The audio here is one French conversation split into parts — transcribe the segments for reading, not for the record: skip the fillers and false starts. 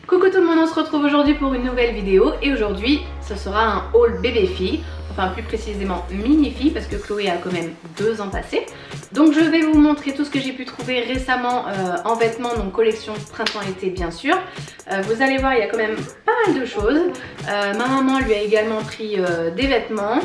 Coucou tout le monde, on se retrouve aujourd'hui pour une nouvelle vidéo et aujourd'hui ce sera un haul bébé-fille, enfin plus précisément mini-fille parce que Chloé a quand même 2 ans passés. Donc je vais vous montrer tout ce que j'ai pu trouver récemment en vêtements, donc collection printemps-été bien sûr. Vous allez voir, il y a quand même pas mal de choses. Ma maman lui a également pris des vêtements.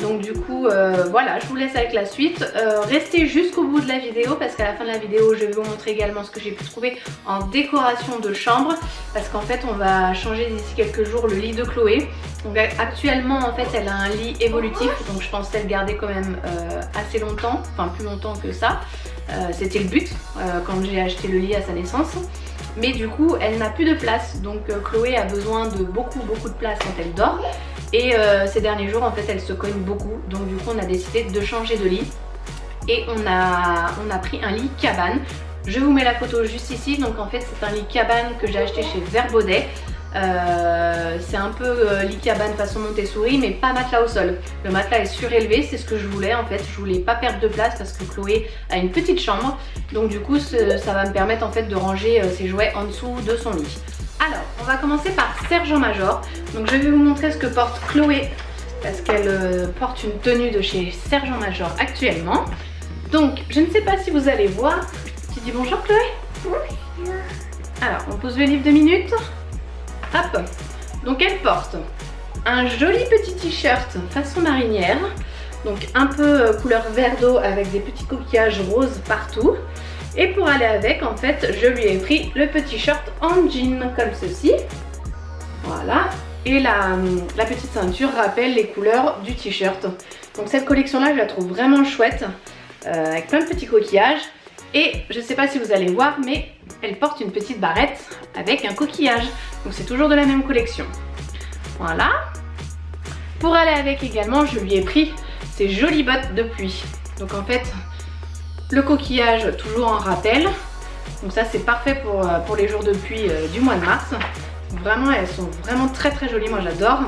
Donc du coup voilà, je vous laisse avec la suite. Restez jusqu'au bout de la vidéo parce qu'à la fin de la vidéo je vais vous montrer également ce que j'ai pu trouver en décoration de chambre, parce qu'en fait on va changer d'ici quelques jours le lit de Chloé. Donc actuellement en fait elle a un lit évolutif, donc je pensais le garder quand même assez longtemps, enfin plus longtemps que ça. C'était le but quand j'ai acheté le lit à sa naissance. Mais du coup elle n'a plus de place, donc Chloé a besoin de beaucoup de place quand elle dort. Et ces derniers jours en fait elle se cogne beaucoup, donc du coup on a décidé de changer de lit. Et on a pris un lit cabane. Je vous mets la photo juste ici. Donc en fait c'est un lit cabane que j'ai acheté chez Verbaudet. C'est un peu lit cabane façon Montessori, mais pas matelas au sol. Le matelas est surélevé, c'est ce que je voulais en fait. Je voulais pas perdre de place parce que Chloé a une petite chambre. Donc du coup ça va me permettre en fait de ranger ses jouets en dessous de son lit. Alors on va commencer par Sergent-Major. Donc je vais vous montrer ce que porte Chloé, parce qu'elle porte une tenue de chez Sergent-Major actuellement. Donc je ne sais pas si vous allez voir. Tu dis bonjour Chloé? Oui. Alors on pose le livre 2 minutes. Hop. Donc elle porte un joli petit t-shirt façon marinière. Donc un peu couleur vert d'eau avec des petits coquillages roses partout. Et pour aller avec en fait je lui ai pris le petit short en jean comme ceci. Voilà. Et la petite ceinture rappelle les couleurs du t-shirt. Donc cette collection là je la trouve vraiment chouette. Avec plein de petits coquillages. Et je ne sais pas si vous allez voir, mais elle porte une petite barrette avec un coquillage. Donc c'est toujours de la même collection. Voilà. Pour aller avec également, je lui ai pris ces jolies bottes de pluie. Donc en fait, le coquillage toujours en rappel. Donc ça c'est parfait pour les jours de pluie du mois de mars. Vraiment, elles sont vraiment très jolies, moi j'adore.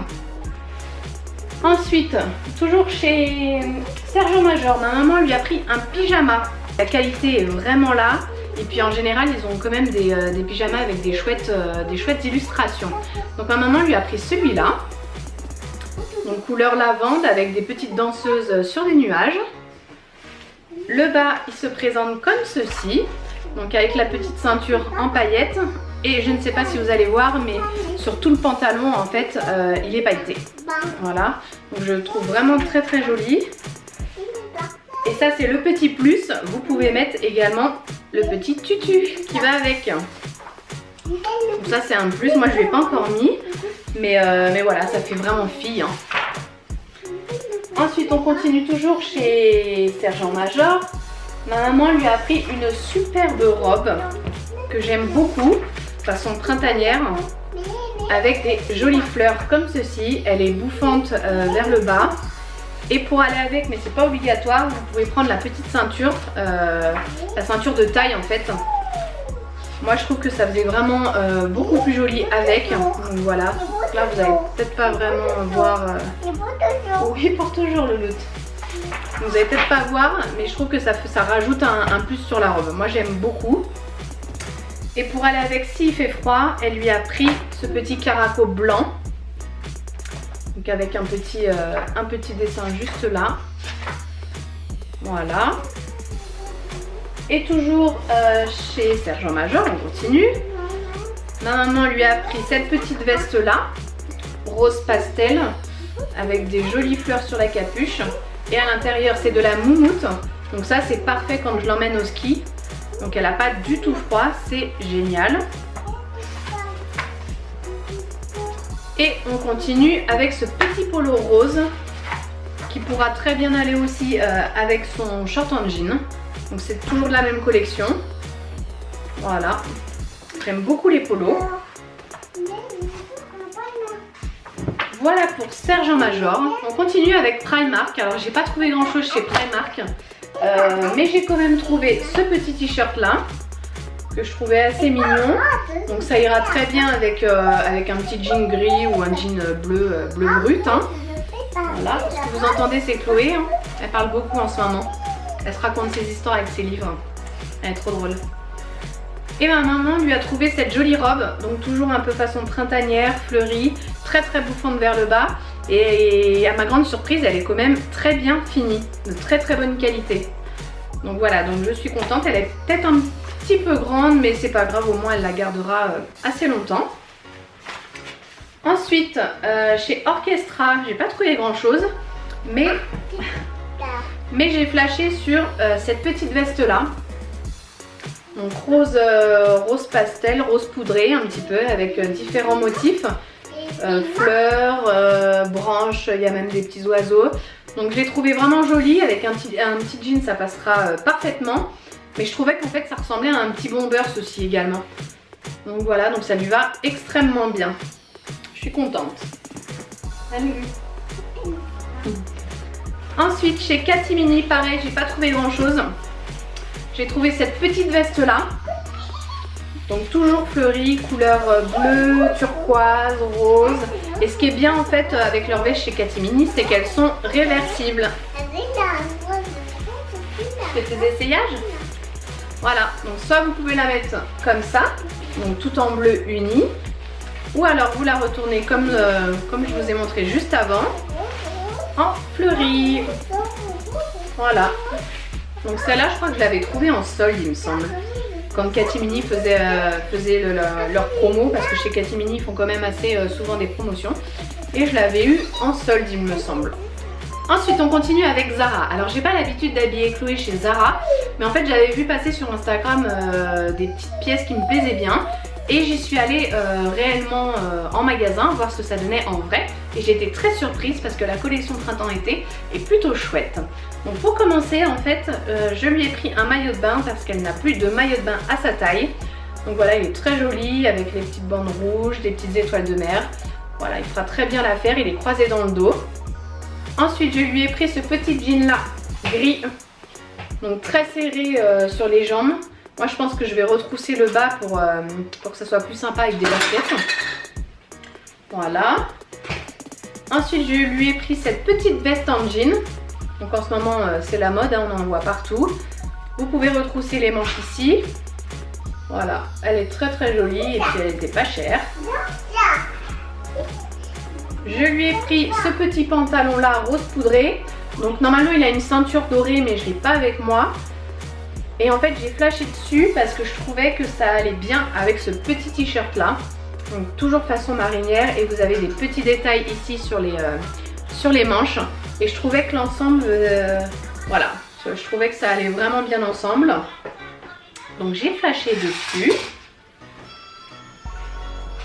Ensuite, toujours chez Sergent-Major, ma maman lui a pris un pyjama. La qualité est vraiment là. Et puis en général, ils ont quand même des pyjamas avec des chouettes illustrations. Donc ma maman lui a pris celui-là. Donc couleur lavande avec des petites danseuses sur des nuages. Le bas, il se présente comme ceci. Donc avec la petite ceinture en paillettes. Et je ne sais pas si vous allez voir, mais sur tout le pantalon en fait il est pailleté. Voilà, donc je le trouve vraiment très joli. Et ça c'est le petit plus, vous pouvez mettre également le petit tutu qui va avec. Donc ça c'est un plus, moi je ne l'ai pas encore mis, mais voilà, ça fait vraiment fille hein. Ensuite on continue toujours chez Sergent-Major. Ma maman lui a pris une superbe robe que j'aime beaucoup, façon printanière, avec des jolies fleurs comme ceci. Elle est bouffante vers le bas. Et pour aller avec, mais c'est pas obligatoire, vous pouvez prendre la petite ceinture, la ceinture de taille en fait. Moi je trouve que ça faisait vraiment beaucoup plus joli avec. Donc voilà, donc là vous allez peut-être pas vraiment voir. Oui, pour toujours le loot. Vous allez peut-être pas voir, mais je trouve que ça rajoute un plus sur la robe. Moi j'aime beaucoup. Et pour aller avec, s'il fait froid, elle lui a pris ce petit caraco blanc. Donc avec un petit dessin juste là. Voilà. Et toujours chez Sergent-Major, on continue. Ma maman lui a pris cette petite veste là, rose pastel, avec des jolies fleurs sur la capuche. Et à l'intérieur c'est de la moumoute. Donc ça c'est parfait quand je l'emmène au ski. Donc elle n'a pas du tout froid, c'est génial. Et on continue avec ce petit polo rose qui pourra très bien aller aussi avec son short en jean. Donc c'est toujours de la même collection. Voilà. J'aime beaucoup les polos. Voilà pour Sergent-Major. On continue avec Primark. Alors j'ai pas trouvé grand chose chez Primark. Mais j'ai quand même trouvé ce petit t-shirt là que je trouvais assez mignon. Donc ça ira très bien avec un petit jean gris ou un jean bleu brut hein. Voilà, ce que vous entendez c'est Chloé hein. Elle parle beaucoup en ce moment. Elle se raconte ses histoires avec ses livres. Elle est trop drôle. Et ma maman lui a trouvé cette jolie robe, donc toujours un peu façon printanière, fleurie, très bouffante vers le bas. Et à ma grande surprise, elle est quand même très bien finie, de très bonne qualité. Donc voilà, donc je suis contente. Elle est peut-être un petit peu grande, mais c'est pas grave, au moins elle la gardera assez longtemps. Ensuite, chez Orchestra, j'ai pas trouvé grand chose, mais j'ai flashé sur cette petite veste là. Donc rose pastel, rose poudré un petit peu, avec différents motifs. Fleurs, branches, il y a même des petits oiseaux. Donc je l'ai trouvé vraiment jolie, avec un petit jean ça passera parfaitement. Mais je trouvais qu'en fait ça ressemblait à un petit bomber ceci également. Donc voilà, donc ça lui va extrêmement bien. Je suis contente. Salut. Ensuite chez Cathy Mini, pareil, j'ai pas trouvé grand chose. J'ai trouvé cette petite veste là. Donc toujours fleurie, couleur bleue, turquoise, rose. Et ce qui est bien en fait avec leurs vestes chez Cathy Mini, c'est qu'elles sont réversibles. C'est tes essayages? Voilà, donc soit vous pouvez la mettre comme ça, donc tout en bleu uni. Ou alors vous la retournez comme je vous ai montré juste avant, en fleurie. Voilà. Donc celle-là, je crois que je l'avais trouvée en solde, il me semble. Quand Cathy Mini faisait leur promo, parce que chez Cathy Mini, ils font quand même assez souvent des promotions. Et je l'avais eu en solde, il me semble. Ensuite, on continue avec Zara. Alors, j'ai pas l'habitude d'habiller Chloé chez Zara, mais en fait, j'avais vu passer sur Instagram des petites pièces qui me plaisaient bien. Et j'y suis allée réellement en magasin voir ce que ça donnait en vrai. Et j'ai été très surprise parce que la collection printemps-été est plutôt chouette. Donc pour commencer, en fait, je lui ai pris un maillot de bain parce qu'elle n'a plus de maillot de bain à sa taille. Donc voilà, il est très joli avec les petites bandes rouges, des petites étoiles de mer. Voilà, il fera très bien l'affaire, il est croisé dans le dos. Ensuite, je lui ai pris ce petit jean là, gris. Donc très serré sur les jambes. Moi je pense que je vais retrousser le bas pour que ça soit plus sympa avec des baskets. Voilà. Ensuite je lui ai pris cette petite veste en jean. Donc en ce moment c'est la mode, hein, on en voit partout. Vous pouvez retrousser les manches ici. Voilà, elle est très jolie et puis elle n'était pas chère. Je lui ai pris ce petit pantalon là rose poudré. Donc normalement il a une ceinture dorée mais je ne l'ai pas avec moi. Et en fait j'ai flashé dessus parce que je trouvais que ça allait bien avec ce petit t-shirt là. Donc toujours façon marinière et vous avez des petits détails ici sur les manches. Et je trouvais que l'ensemble, voilà, je trouvais que ça allait vraiment bien ensemble. Donc j'ai flashé dessus.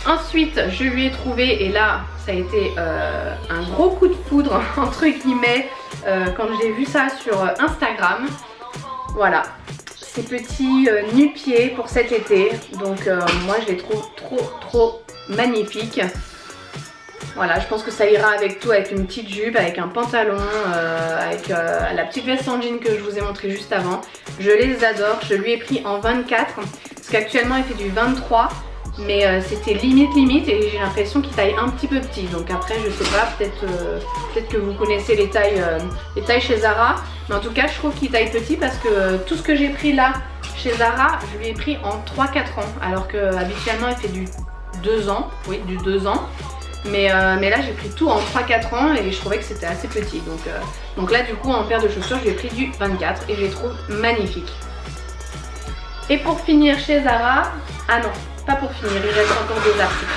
Ensuite je lui ai trouvé, et là ça a été un gros coup de foudre entre guillemets quand j'ai vu ça sur Instagram. Voilà. Ces petits nu-pieds pour cet été, donc moi je les trouve trop magnifiques. Voilà, je pense que ça ira avec tout, avec une petite jupe, avec un pantalon, avec la petite veste en jean que je vous ai montré juste avant. Je les adore, je lui ai pris en 24 parce qu'actuellement il fait du 23, mais c'était limite et j'ai l'impression qu'il taille un petit peu petit. Donc après je sais pas, peut-être que vous connaissez les tailles chez Zara. Mais en tout cas je trouve qu'il taille petit parce que tout ce que j'ai pris là chez Zara, je lui ai pris en 3-4 ans. Alors que habituellement il fait du 2 ans, oui du 2 ans. Mais là j'ai pris tout en 3-4 ans et je trouvais que c'était assez petit. Donc là du coup en paire de chaussures je lui ai pris du 24 et je les trouve magnifiques. Et pour finir chez Zara, ah non, pas pour finir, il reste encore des articles.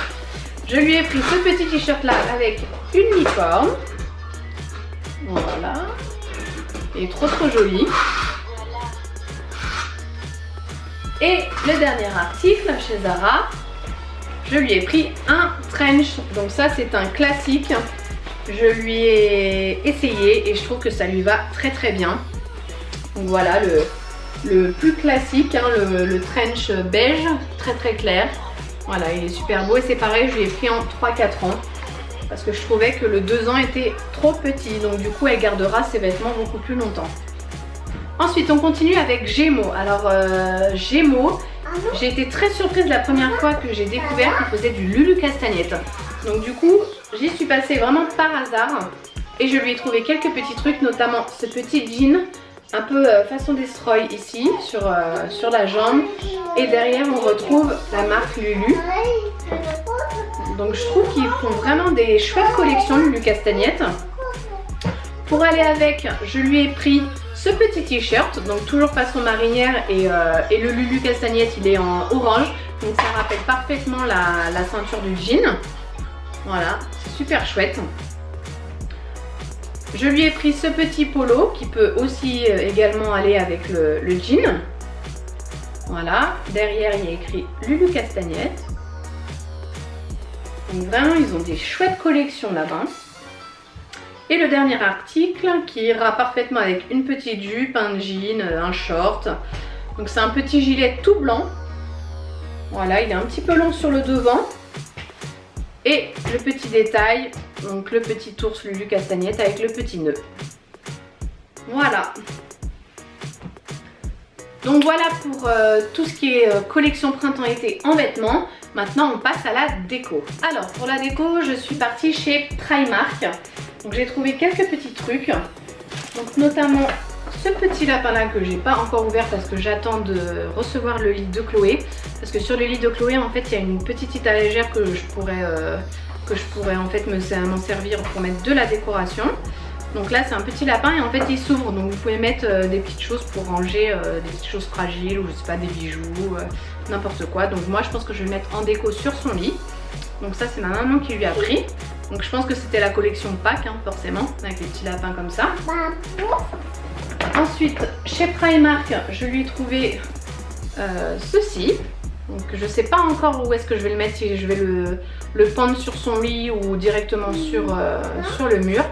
Je lui ai pris ce petit t-shirt là avec une licorne. Voilà. Il est trop joli. Et le dernier article chez Zara, je lui ai pris un trench. Donc ça c'est un classique. Je lui ai essayé et je trouve que ça lui va très bien. Donc voilà le plus classique, hein, le trench beige, très clair. Voilà, il est super beau et c'est pareil, je l'ai pris en 3-4 ans. Parce que je trouvais que le 2 ans était trop petit, donc du coup elle gardera ses vêtements beaucoup plus longtemps. Ensuite on continue avec Gémeaux. Alors Gémeaux, j'ai été très surprise la première fois que j'ai découvert qu'il faisait du Lulu Castagnette. Donc du coup j'y suis passée vraiment par hasard et je lui ai trouvé quelques petits trucs, notamment ce petit jean un peu façon destroy ici sur la jambe. Et derrière on retrouve la marque Lulu. Donc je trouve qu'ils font vraiment des chouettes collections Lulu Castagnette. Pour aller avec, je lui ai pris ce petit t-shirt, donc toujours façon marinière et le Lulu Castagnette il est en orange. Donc ça rappelle parfaitement la ceinture du jean. Voilà, c'est super chouette. Je lui ai pris ce petit polo qui peut aussi également aller avec le jean. Voilà, derrière il y a écrit Lulu Castagnette. Donc vraiment ils ont des chouettes collections là-bas. Et le dernier article qui ira parfaitement avec une petite jupe, un jean, un short. Donc c'est un petit gilet tout blanc. Voilà, il est un petit peu long sur le devant. Et le petit détail, donc le petit ours Lulu Castagnette avec le petit nœud. Voilà. Donc voilà pour tout ce qui est collection printemps-été en vêtements. Maintenant on passe à la déco. Alors pour la déco, je suis partie chez Primark. Donc j'ai trouvé quelques petits trucs. Donc notamment ce petit lapin là que j'ai pas encore ouvert parce que j'attends de recevoir le lit de Chloé. Parce que sur le lit de Chloé en fait il y a une petite étagère que je pourrais en fait m'en servir pour mettre de la décoration. Donc là c'est un petit lapin et en fait il s'ouvre, donc vous pouvez mettre des petites choses pour ranger des petites choses fragiles ou je sais pas, des bijoux, n'importe quoi. Donc moi je pense que je vais le mettre en déco sur son lit. Donc ça c'est ma maman qui lui a pris. Donc je pense que c'était la collection Pâques hein, forcément, avec les petits lapins comme ça. Ensuite chez Primark je lui ai trouvé ceci. Donc je sais pas encore où est-ce que je vais le mettre, si je vais le pendre sur son lit ou directement sur le mur.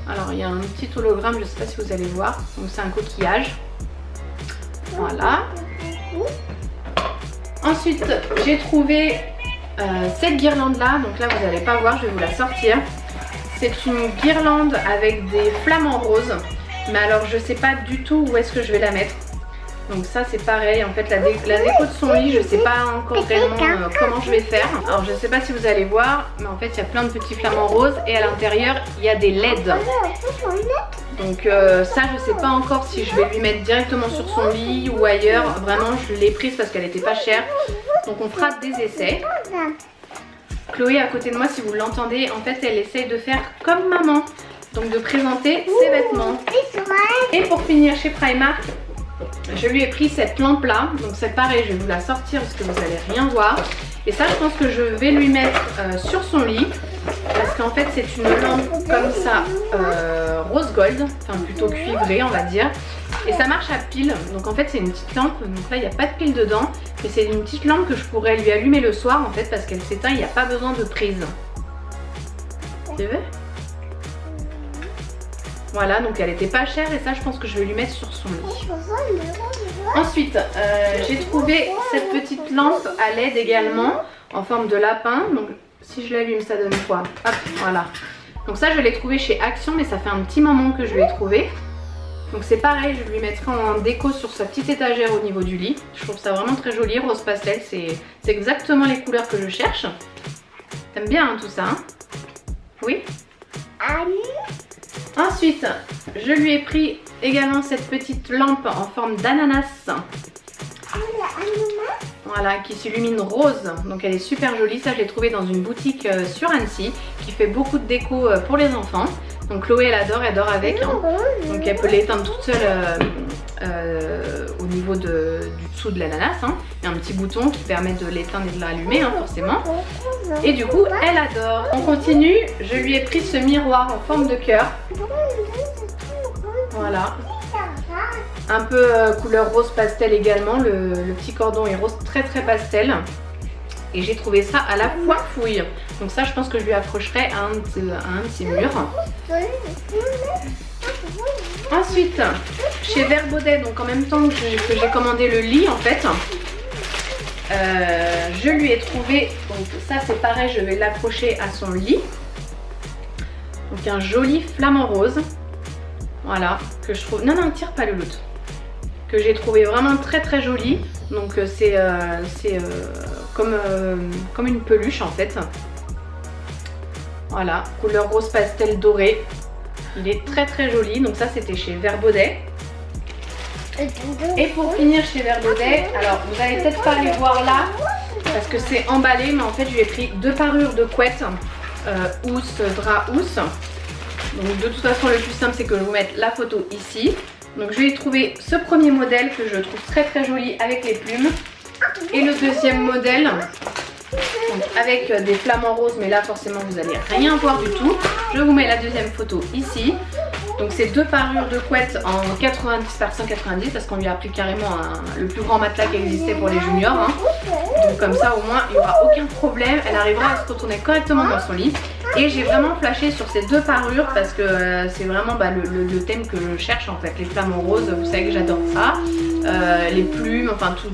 Alors il y a un petit hologramme, je ne sais pas si vous allez voir, donc c'est un coquillage. Voilà. Ensuite j'ai trouvé cette guirlande là, donc là vous n'allez pas voir, je vais vous la sortir. C'est une guirlande avec des flamants roses, mais alors je sais pas du tout où est-ce que je vais la mettre. Donc ça c'est pareil, en fait la déco de son lit, je sais pas encore réellement comment je vais faire. Alors je sais pas si vous allez voir, mais en fait il y a plein de petits flamants roses et à l'intérieur il y a des LED. Donc ça je sais pas encore si je vais lui mettre directement sur son lit ou ailleurs. Vraiment je l'ai prise parce qu'elle était pas chère. Donc on fera des essais. Chloé à côté de moi, si vous l'entendez, en fait elle essaye de faire comme maman. Donc de présenter ses vêtements. Et pour finir chez Primark, je lui ai pris cette lampe là, donc c'est pareil, je vais vous la sortir parce que vous n'allez rien voir. Et ça je pense que je vais lui mettre sur son lit, parce qu'en fait c'est une lampe comme ça, rose gold, enfin plutôt cuivrée on va dire. Et ça marche à pile, donc en fait c'est une petite lampe, donc là il n'y a pas de pile dedans. Mais c'est une petite lampe que je pourrais lui allumer le soir en fait, parce qu'elle s'éteint, il n'y a pas besoin de prise. Tu veux ? Voilà, donc elle était pas chère et ça je pense que je vais lui mettre sur son lit. Ensuite, j'ai trouvé cette petite lampe à LED également en forme de lapin. Donc si je l'allume ça donne quoi? Hop, voilà. Donc ça je l'ai trouvé chez Action, mais ça fait un petit moment que je l'ai trouvé. Donc c'est pareil, je lui mettrai en déco sur sa petite étagère au niveau du lit. Je trouve ça vraiment très joli, rose pastel, c'est exactement les couleurs que je cherche. T'aimes bien hein, tout ça hein? Oui. Ensuite, je lui ai pris également cette petite lampe en forme d'ananas. Voilà, qui s'illumine rose. Donc elle est super jolie. Ça, je l'ai trouvée dans une boutique sur Annecy qui fait beaucoup de déco pour les enfants. Donc Chloé, elle adore avec. Hein. Donc elle peut l'éteindre toute seule au niveau du dessous de l'ananas. Hein. Il y a un petit bouton qui permet de l'éteindre et de l'allumer, hein, forcément. Et du coup, elle adore. On continue. Je lui ai pris ce miroir en forme de cœur. Voilà. Un peu couleur rose pastel également. Le petit cordon est rose très pastel. Et j'ai trouvé ça à la fois fouille. Donc ça, je pense que je lui accrocherai à un de ses murs. Ensuite, chez Vert Baudet, donc en même temps que j'ai commandé le lit en fait, je lui ai trouvé, donc ça c'est pareil, je vais l'accrocher à son lit. Donc un joli flamant rose. Voilà, que je trouve... Non, tire pas le loot. Que j'ai trouvé vraiment très joli. Donc c'est comme une peluche en fait. Voilà, couleur rose pastel doré. Il est très joli. Donc ça c'était chez Vert Baudet. Et pour finir chez Vert Baudet, alors vous allez peut-être pas aller voir là parce que c'est emballé, mais en fait je lui ai pris 2 parures de couette housse, drap housse. Donc de toute façon le plus simple c'est que je vous mette la photo ici. Donc je vais trouver ce premier modèle que je trouve très joli avec les plumes. Et le deuxième modèle donc avec des flamants roses, mais là forcément vous allez rien voir du tout. Je vous mets la deuxième photo ici. Donc c'est 2 parures de couette en 90 par 190 parce qu'on lui a pris carrément le plus grand matelas qui existait pour les juniors. Hein. Donc comme ça au moins il n'y aura aucun problème, elle arrivera à se retourner correctement dans son lit. Et j'ai vraiment flashé sur ces 2 parures parce que c'est vraiment le thème que je cherche en fait. Les flamants roses, vous savez que j'adore ça. Les plumes, enfin tout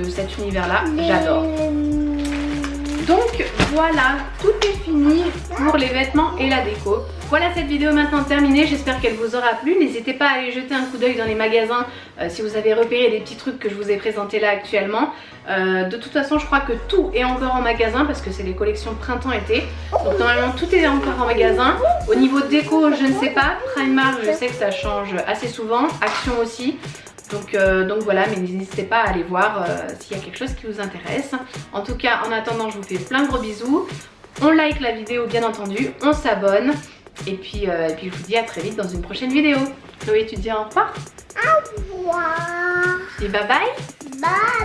cet univers là, j'adore. Donc voilà, tout est fini pour les vêtements et la déco. Voilà, cette vidéo maintenant terminée, j'espère qu'elle vous aura plu. N'hésitez pas à aller jeter un coup d'œil dans les magasins si vous avez repéré des petits trucs que je vous ai présentés là actuellement. De toute façon je crois que tout est encore en magasin parce que c'est les collections printemps-été. Donc normalement tout est encore en magasin. Au niveau déco je ne sais pas, Primark je sais que ça change assez souvent, Action aussi. Donc voilà, mais n'hésitez pas à aller voir s'il y a quelque chose qui vous intéresse. En tout cas, en attendant, je vous fais plein de gros bisous. On like la vidéo bien entendu, on s'abonne. Et puis je vous dis à très vite dans une prochaine vidéo. Chloé, tu te dis au revoir? Au revoir. Et bye bye. Bye.